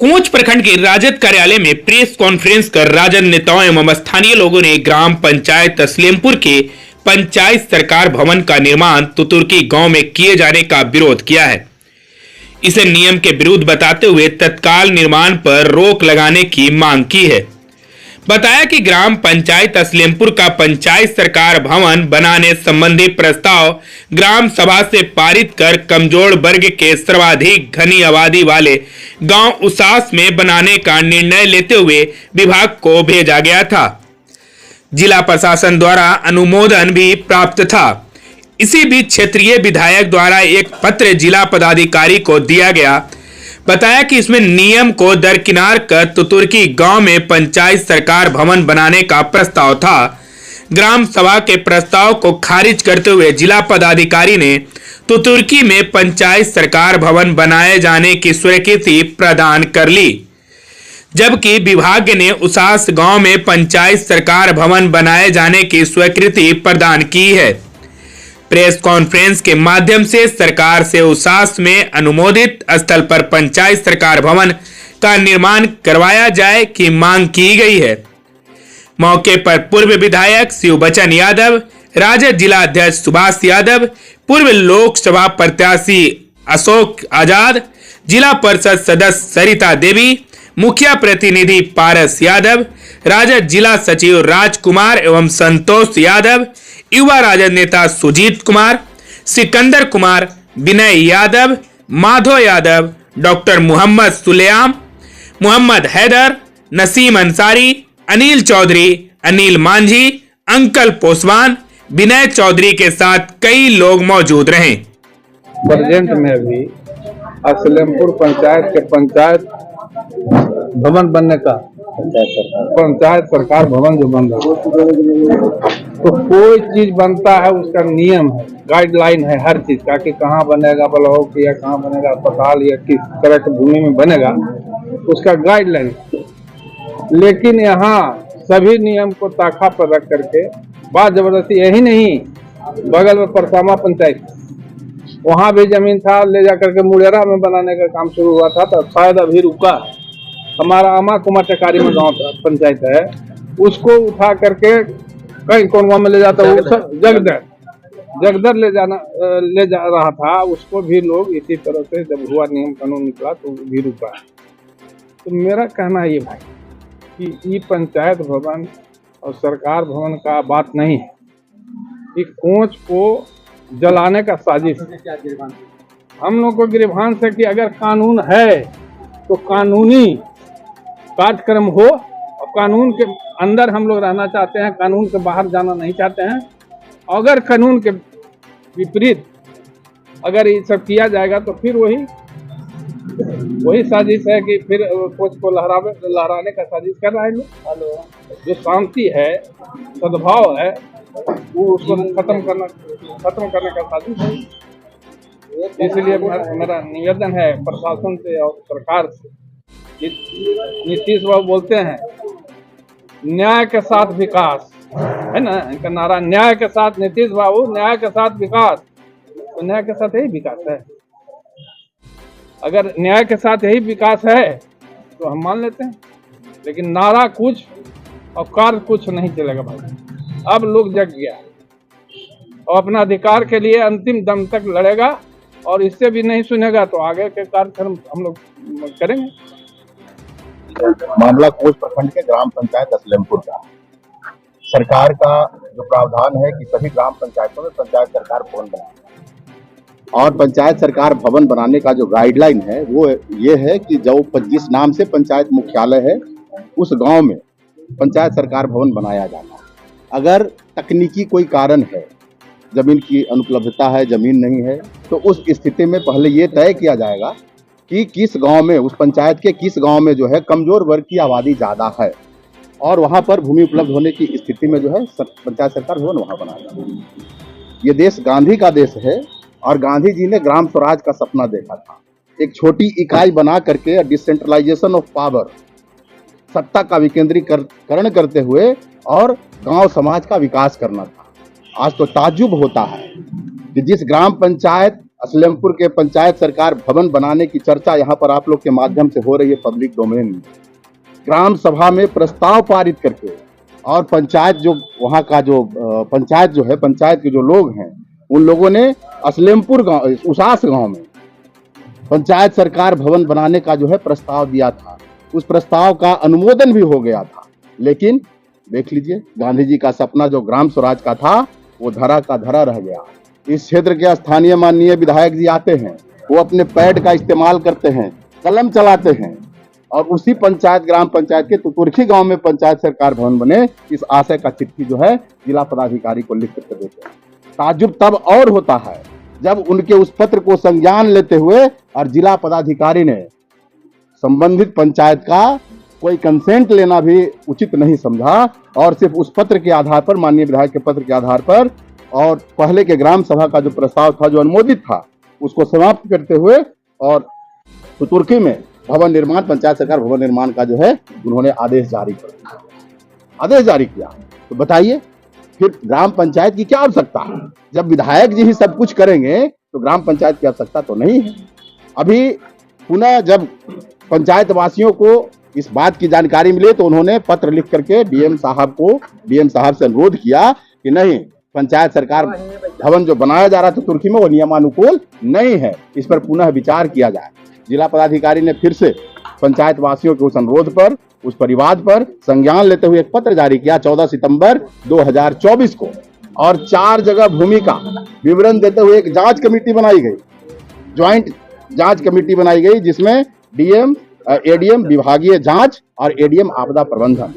कोंच प्रखंड के राजद कार्यालय में प्रेस कॉन्फ्रेंस कर राजद नेताओं एवं स्थानीय लोगों ने ग्राम पंचायत तसलेमपुर के पंचायत सरकार भवन का निर्माण तुतुर्की गांव में किए जाने का विरोध किया है। इसे नियम के विरुद्ध बताते हुए तत्काल निर्माण पर रोक लगाने की मांग की है। बताया कि ग्राम पंचायत तसलेमपुर का पंचायत सरकार भवन बनाने संबंधी प्रस्ताव ग्राम सभा से पारित कर कमजोर वर्ग के सर्वाधिक घनी आबादी वाले गांव उसास में बनाने का निर्णय लेते हुए विभाग को भेजा गया था। जिला प्रशासन द्वारा अनुमोदन भी प्राप्त था। इसी बीच क्षेत्रीय विधायक द्वारा एक पत्र जिला पदाधिकारी को दिया गया। बताया कि इसमें नियम को दरकिनार कर तुतुर्की गांव में पंचायत सरकार भवन बनाने का प्रस्ताव था। ग्राम सभा के प्रस्ताव को खारिज करते हुए जिला पदाधिकारी ने तुतुर्की में पंचायत सरकार भवन बनाए जाने की स्वीकृति प्रदान कर ली, जबकि विभाग ने उसास गांव में पंचायत सरकार भवन बनाए जाने की स्वीकृति प्रदान की है। प्रेस कॉन्फ्रेंस के माध्यम से सरकार से उसास में अनुमोदित स्थल पर पंचायत सरकार भवन का निर्माण करवाया जाए की मांग की गई है। मौके पर पूर्व विधायक शिव बचन यादव, राजद जिला अध्यक्ष सुभाष यादव, पूर्व लोकसभा प्रत्याशी अशोक आजाद, जिला परिषद सदस्य सरिता देवी, मुखिया प्रतिनिधि पारस यादव, राजद जिला सचिव राजकुमार एवं संतोष यादव, युवा राजद नेता सुजीत कुमार, सिकंदर कुमार, विनय यादव, माधव यादव, डॉक्टर मोहम्मद सुलेम, मोहम्मद हैदर, नसीम अंसारी, अनिल चौधरी, अनिल मांझी, अंकल पोसवान, विनय चौधरी के साथ कई लोग मौजूद रहे। प्रेजेंट में भी असलेमपुर पंचायत के पंचायत भवन बनने का पंचायत सरकार भवन जो बन रहा है, तो कोई चीज बनता है उसका नियम है, गाइडलाइन है हर चीज का कि कहाँ बनेगा ब्लॉक या कहाँ बनेगा अस्पताल या किस तरह की भूमि में बनेगा, उसका गाइडलाइन। लेकिन यहाँ सभी नियम को ताखा पर रख करके बात जबरदस्ती, यही नहीं बगल में परसामा पंचायत, वहाँ भी जमीन था, ले जा करके मुड़ेरा में बनाने का काम शुरू हुआ था, तो शायद अभी रुका। हमारा अमा कुमार टेकारी में गाँव पंचायत है, उसको उठा करके कहीं कौन गाँव में ले जाता, जगदर ले जा रहा था, उसको भी लोग इसी तरह से जब हुआ नियम कानून निकला तो भी रुका। तो मेरा कहना ये भाई कि ये पंचायत भवन और सरकार भवन का बात नहीं है, कि कोंच को जलाने का साजिश है। हम लोग को गिरभान से कि अगर कानून है तो कानूनी कार्यक्रम हो, और कानून के अंदर हम लोग रहना चाहते हैं, कानून के बाहर जाना नहीं चाहते हैं। अगर कानून के विपरीत अगर ये सब किया जाएगा तो फिर वही साजिश है कि फिर कोच को लहराने का साजिश कर रहा है लोग। जो शांति है, सद्भाव है, वो उसको खत्म करने का साजिश है। इसलिए मेरा निवेदन है प्रशासन से और सरकार से। नीतीश बाबू बोलते हैं न्याय के साथ विकास, है ना, इनका नारा न्याय के साथ, नीतीश बाबू न्याय के साथ विकास। तो न्याय के साथ यही विकास है। अगर न्याय के साथ यही विकास है तो हम मान लेते हैं, लेकिन नारा कुछ और कार्य कुछ नहीं चलेगा भाई। अब लोग जग गया और अपना अधिकार के लिए अंतिम दम तक लड़ेगा, और इससे भी नहीं सुनेगा तो आगे के कार्यक्रम हम लोग करेंगे। मामला कोंच प्रखंड के ग्राम पंचायत असलेमपुर का। सरकार का जो प्रावधान है कि सभी ग्राम पंचायतों में पंचायत सरकार भवन बनाए, और पंचायत सरकार भवन बनाने का जो गाइडलाइन है वो ये है कि जो जिस नाम से पंचायत मुख्यालय है उस गांव में पंचायत सरकार भवन बनाया जाना। अगर तकनीकी कोई कारण है, जमीन की अनुपलब्धता है, जमीन नहीं है, तो उस स्थिति में पहले ये तय किया जाएगा कि किस गांव में, उस पंचायत के किस गांव में जो है कमजोर वर्ग की आबादी ज़्यादा है, और वहां पर भूमि उपलब्ध होने की स्थिति में जो है पंचायत सरकार भवन वहां बनाया। ये देश गांधी का देश है, और गांधी जी ने ग्राम स्वराज का सपना देखा था। एक छोटी इकाई बना करके डिसेंट्रलाइजेशन ऑफ पावर, सत्ता का विकेंद्रीकरण करते हुए और गांव समाज का विकास करना था। आज तो ताज्जुब होता है कि जिस ग्राम पंचायत असलमपुर के पंचायत सरकार भवन बनाने की चर्चा यहाँ पर आप लोग के माध्यम से हो रही है पब्लिक डोमेन में। ग्राम सभा में प्रस्ताव पारित करके और पंचायत जो वहाँ का जो पंचायत जो है, पंचायत के जो लोग हैं, उन लोगों ने असलमपुर गांव, उसास गांव में पंचायत सरकार भवन बनाने का जो है प्रस्ताव दिया था। उस प्रस्ताव का अनुमोदन भी हो गया था, लेकिन देख लीजिए गांधी जी का सपना जो ग्राम स्वराज का था वो धरा का धरा रह गया। इस क्षेत्र के स्थानीय माननीय विधायक जी आते हैं, वो अपने पैड का इस्तेमाल करते हैं, कलम चलाते हैं और उसी पंचायत ग्राम पंचायत के तुतुरखी गांव में पंचायत सरकार भवन बने, इस आशय का चिट्ठी जो है जिला पदाधिकारी को लिख कर देते हैं। ताज्जुब तब और होता है जब उनके उस पत्र को संज्ञान लेते हुए और जिला पदाधिकारी ने संबंधित पंचायत का कोई कंसेंट लेना भी उचित नहीं समझा और सिर्फ उस पत्र के आधार पर, माननीय विधायक के पत्र के आधार पर और पहले के ग्राम सभा का जो प्रस्ताव था जो अनुमोदित था उसको समाप्त करते हुए और तुतुरखी में भवन निर्माण, पंचायत सरकार भवन निर्माण का जो है उन्होंने आदेश जारी किया। तो बताइए फिर ग्राम पंचायत की क्या आवश्यकता है? जब विधायक जी ही सब कुछ करेंगे तो ग्राम पंचायत की आवश्यकता तो नहीं है। अभी पुनः जब पंचायत वासियों को इस बात की जानकारी मिली तो उन्होंने पत्र लिख करके डीएम साहब से अनुरोध किया कि नहीं, पंचायत सरकार भवन जो बनाया जा रहा था तुर्की में वो नियमानुकूल नहीं है, इस पर पुनः विचार किया जाए। जिला पदाधिकारी ने फिर से पंचायत वासियों के उस अनुरोध पर, उस परिवाद पर संज्ञान लेते हुए एक पत्र जारी किया 14 सितंबर 2024 को और 4 जगह भूमि का विवरण देते हुए एक जांच कमेटी बनाई गई, ज्वाइंट जांच कमेटी बनाई गई, जिसमें डीएम, एडीएम विभागीय जांच और एडीएम आपदा प्रबंधन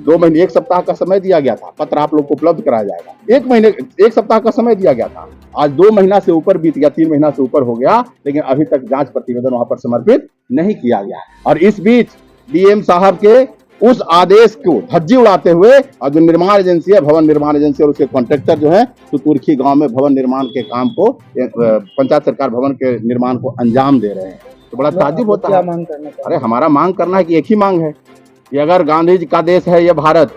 2 महीने 1 सप्ताह का समय दिया गया था। पत्र आप लोग को उपलब्ध कराया जाएगा। 1 सप्ताह का समय दिया गया था, आज 2 महीना से ऊपर बीत गया, 3 महीना से ऊपर हो गया, लेकिन अभी तक जांच प्रतिवेदन वहां पर समर्पित नहीं किया गया। और इस बीच डीएम साहब के उस आदेश को धज्जी उड़ाते हुए और जो निर्माण एजेंसी है, भवन निर्माण एजेंसी और उसके कॉन्ट्रैक्टर जो है तुतुरखी गांव में भवन निर्माण के काम को, पंचायत सरकार भवन के निर्माण को अंजाम दे रहे हैं, तो बड़ा ताज्जुब होता है। अरे हमारा मांग करना है कि एक ही मांग है कि अगर गांधी जी का देश है ये भारत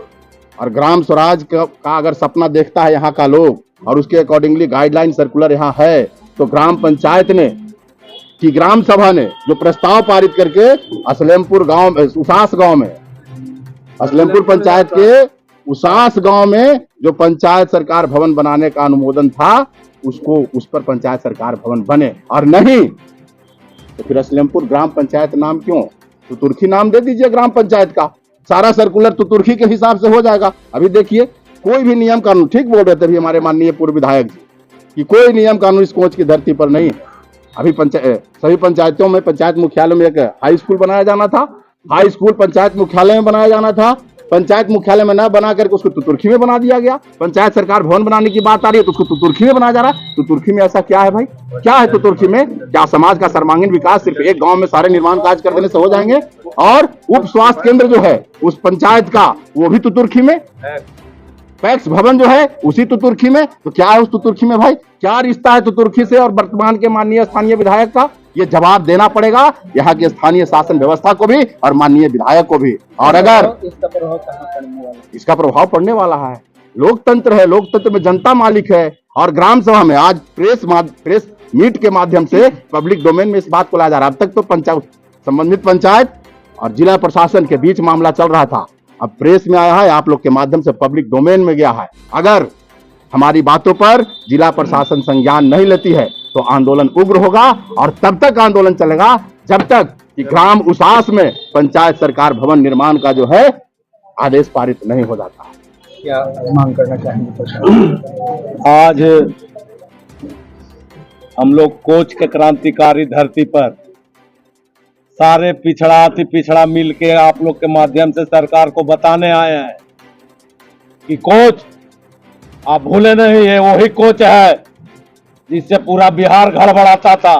और ग्राम स्वराज का अगर सपना देखता है यहाँ का लोग और उसके अकॉर्डिंगली गाइडलाइन सर्कुलर यहाँ है, तो ग्राम पंचायत ने कि ग्राम सभा ने जो प्रस्ताव पारित करके असलमपुर गांव में, उसास गांव में, असलमपुर पंचायत के उसास गांव में जो पंचायत सरकार भवन बनाने का अनुमोदन था उसको, उस पर पंचायत सरकार भवन बने, और नहीं तो फिर असलमपुर ग्राम पंचायत नाम क्यों? तो तुर्की नाम दे दीजिए ग्राम पंचायत का, सारा सर्कुलर तो तुर्की के हिसाब से हो जाएगा। अभी देखिए कोई भी नियम कानून, ठीक बोल रहे थे अभी हमारे माननीय पूर्व विधायक जी कि कोई नियम कानून इस कोच की धरती पर नहीं। अभी सभी पंचायतों में, पंचायत मुख्यालय में एक हाई स्कूल बनाया जाना था, हाई स्कूल पंचायत मुख्यालय में बनाया जाना था, पंचायत मुख्यालय में न बना करके उसको तुतुरखी में बना दिया गया। पंचायत सरकार भवन बनाने की बात आ रही है तो उसको तुतुरखी में बनाया जा रहा है। तुतुरखी में ऐसा क्या है भाई? क्या है तुतुरखी में? क्या समाज का सर्वांगीण विकास सिर्फ एक गांव में सारे निर्माण कार्य कर देने से हो जाएंगे? और उप स्वास्थ्य केंद्र जो है उस पंचायत का वो भी तुतुरखी में, पैक्स भवन जो है उसी तुतुरखी में, तो क्या है उस तुतुरखी में भाई? क्या रिश्ता है तुतुरखी से और वर्तमान के माननीय स्थानीय विधायक का? ये जवाब देना पड़ेगा यहाँ के स्थानीय शासन व्यवस्था को भी और माननीय विधायक को भी। और अगर इसका प्रभाव पड़ने वाला है, लोकतंत्र है, लोकतंत्र में जनता मालिक है, और ग्राम सभा में आज प्रेस मीट के माध्यम से पब्लिक डोमेन में इस बात को लाया जा रहा है। अब तक तो संबंधित पंचायत और जिला प्रशासन के बीच मामला चल रहा था, अब प्रेस में आया है, आप लोग के माध्यम से पब्लिक डोमेन में गया है। अगर हमारी बातों पर जिला प्रशासन संज्ञान नहीं लेती है तो आंदोलन उग्र होगा, और तब तक आंदोलन चलेगा जब तक कि ग्राम उसास में पंचायत सरकार भवन निर्माण का जो है आदेश पारित नहीं हो जाता। क्या मांग करना चाहेंगे? आज हम लोग कोच के क्रांतिकारी धरती पर सारे पिछड़ा अति पिछड़ा मिलके आप लोग के माध्यम से सरकार को बताने आए हैं कि कोच आप भूले नहीं, है वही कोच है जिससे पूरा बिहार गड़बड़ाता था,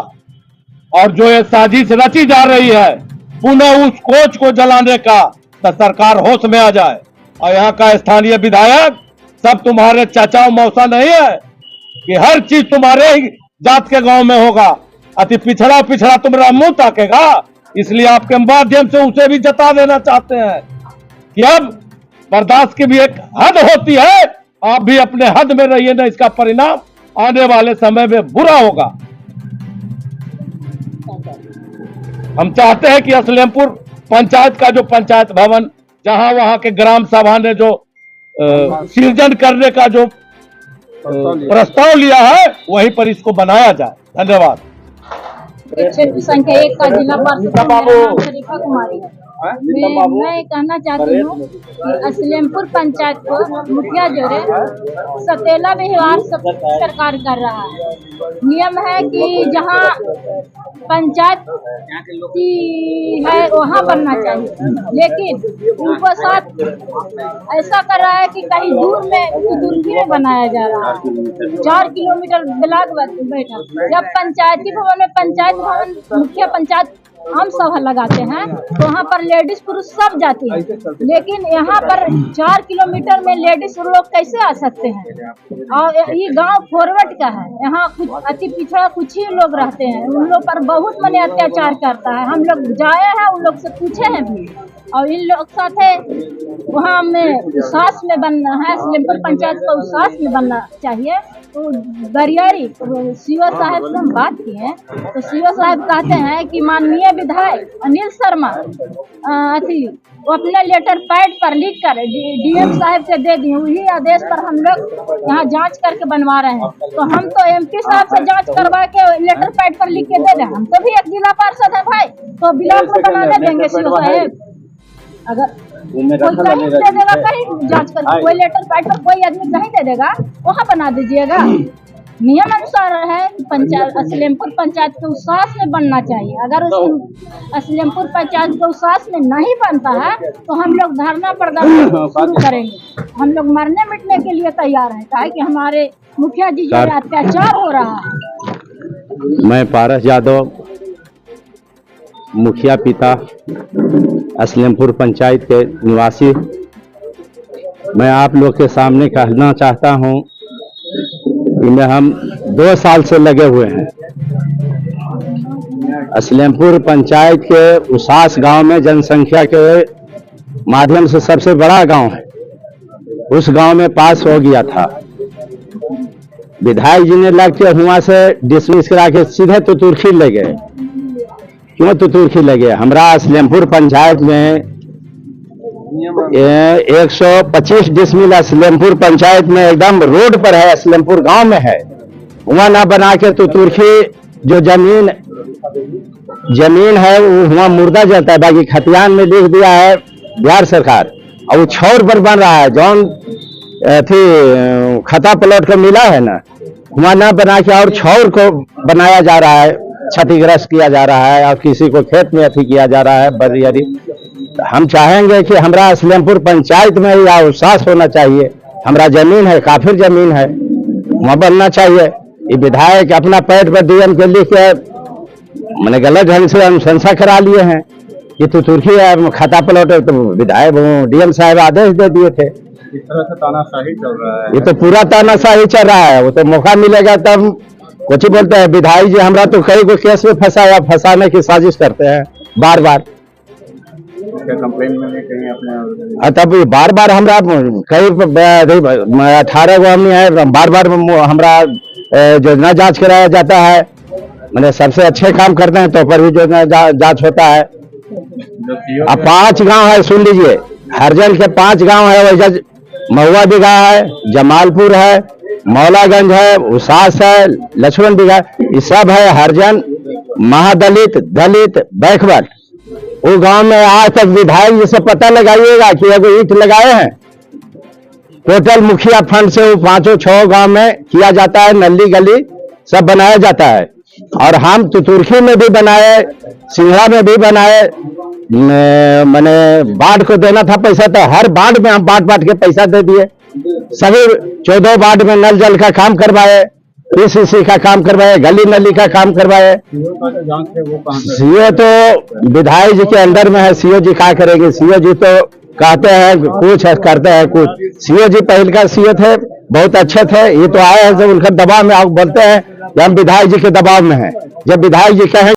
और जो ये साजिश रची जा रही है पुनः उस कोच को जलाने का, तो सरकार होश में आ जाए। और यहाँ का स्थानीय विधायक सब तुम्हारे चाचा मौसा नहीं है कि हर चीज तुम्हारे ही जात के गांव में होगा, अति पिछड़ा पिछड़ा तुम्हारा मुंह ताकेगा। इसलिए आपके माध्यम से उसे भी जता देना चाहते हैं कि अब बर्दाश्त की भी एक हद होती है, आप भी अपने हद में रहिए, ना इसका परिणाम आने वाले समय में बुरा होगा। हम चाहते हैं कि असलेमपुर पंचायत का जो पंचायत भवन, जहां वहां के ग्राम सभा ने जो सृजन करने का जो प्रस्ताव लिया है, वहीं पर इसको बनाया जाए। धन्यवाद। क्षेत्र संख्या 1 का जिला पार्षद शरीफा कुमारी है। मैं कहना चाहती हूँ कि असलेमपुर पंचायत को मुखिया जो है सतेला व्यवहार सरकार कर रहा है। नियम है कि जहाँ पंचायत है वहाँ बनना चाहिए, लेकिन उनको साथ ऐसा कर रहा है कि कहीं दूर में बनाया जा रहा है। 4 किलोमीटर ब्लॉक बैठा। जब पंचायती भवन में पंचायत भवन मुखिया पंचायत आम सभा लगाते हैं तो वहाँ पर लेडीज पुरुष सब जाती है, लेकिन यहाँ पर 4 किलोमीटर में लेडीज लोग कैसे आ सकते हैं? और ये गांव फॉरवर्ड का है, यहाँ कुछ अति पिछड़ा कुछ ही लोग रहते हैं, उन लोग पर बहुत मने अत्याचार करता है। हम लोग जाए हैं, उन लोग से पूछे हैं भी, और इन लोग साथ वहाँ में उसास में बनना है। असलेमपुर पंचायत को उसास में बनना चाहिए। तो बरियारी सीओ साहब से हम बात किए हैं, तो सीओ साहब कहते हैं कि माननीय विधायक अनिल शर्मा वो अपने लेटर पैड पर लिख कर डीएम साहब से दे दिए। वही आदेश पर हम लोग यहाँ जांच करके बनवा रहे हैं। तो हम तो एमपी साहब से जांच करवा के लेटर पैड पर लिख के दे दें। हम तो भी एक जिला पार्षद है भाई, तो ब्लॉक में बनाने देंगे सीओ साहब। अगर कोई कहीं दे देगा, कहीं जांच करके कोई लेटर पैड पर कोई आदमी कहीं दे देगा, वहाँ बना दीजिएगा। नियम अनुसार है पंचायत असलेमपुर पंचायत के उसास में बनना चाहिए। अगर असलेमपुर पंचायत के उसास में नहीं बनता है तो हम लोग धरना प्रदर्शन शुरू करेंगे। हम लोग मरने मिटने के लिए तैयार हैं, ताकि कि हमारे मुखिया जी जो अत्याचार हो रहा है। मैं पारस यादव, मुखिया पिता, असलेमपुर पंचायत के निवासी, मैं आप लोग के सामने कहना चाहता हूं कि हम 2 साल से लगे हुए हैं। असलेमपुर पंचायत के उसास गांव में जनसंख्या के माध्यम से सबसे बड़ा गांव है। उस गांव में पास हो गया था। विधायक जी ने लग के वहां से डिसमिस करा के सीधे तुतुरखी ले गए। क्यों तुतुरखी ले गए? हमरा असलेमपुर पंचायत में 125 डिसमिल असलेमपुर पंचायत में एकदम रोड पर है, असलेमपुर गांव में है। वहां ना बना के तुतुरखी जो जमीन है वो वहां मुर्दा जलता है। बाकी खतियान में लिख दिया है बिहार सरकार, और वो छोर पर बन रहा है। जौन थी खता प्लॉट को मिला है ना, वहां ना बना के और छोर को बनाया जा रहा है, क्षतिग्रस्त किया जा रहा है, और किसी को खेत में अथी किया जा रहा है बरियारी। हम चाहेंगे कि हमरा असलेमपुर पंचायत में या उसास होना चाहिए। हमरा जमीन है, काफी जमीन है, वहां बनना चाहिए। ये विधायक अपना पैड पर डीएम के लिख के मैंने गलत ढंग से अनुशंसा करा लिए हैं कि तुतुरखी खाता प्लॉट है, तो विधायक डीएम साहब आदेश दे दिए थे। इस तरह से तानाशाही चल रहा है। ये तो पूरा तानाशाही चल रहा है। वो तो मौका मिलेगा तब कुछ ही बोलते हैं। विधायक जी हमरा तो कई को केस में फंसाने की साजिश करते हैं बार बार। कंप्लेन में भी कहीं अपने तब बार बार हमरा कई 18 गो आदमी है, बार बार हमरा योजना जांच कराया जाता है। मैंने सबसे अच्छे काम करते हैं तो पर भी योजना जांच होता है। अब 5 गांव है, सुन लीजिए, हरजन के 5 गांव है। वैसे महुआ बिघा है, जमालपुर है, मौलागंज है, उसास है, लक्ष्मण बिघा, ये सब है हरजन, महादलित, दलित, बैकवर्ड। वो गांव में आज तक विधायक जी से पता लगाइएगा कि एगो ईंट लगाए हैं। टोटल मुखिया फंड से वो 5-6 गांव में किया जाता है, नली गली सब बनाया जाता है। और हम तुतुरखी में भी बनाए, सिंघड़ा में भी बनाए। मैंने बाढ़ को देना था पैसा, तो हर बाढ़ में हम बांट के पैसा दे दिए। सभी 14 वार्ड में नल जल का काम करवाए, पीसीसी का काम करवाए, गली नली का काम करवाए। सीओ तो विधायक जी के अंदर में है, सीओ जी क्या करेंगे? सीओ जी तो कहते हैं कुछ करते हैं कुछ। सीओ जी पहले का सीओ थे, बहुत अच्छे थे। ये तो आए हैं जब उनका दबाव में आप बोलते हैं कि हम विधायक जी के दबाव में हैं। जब विधायक जी कहें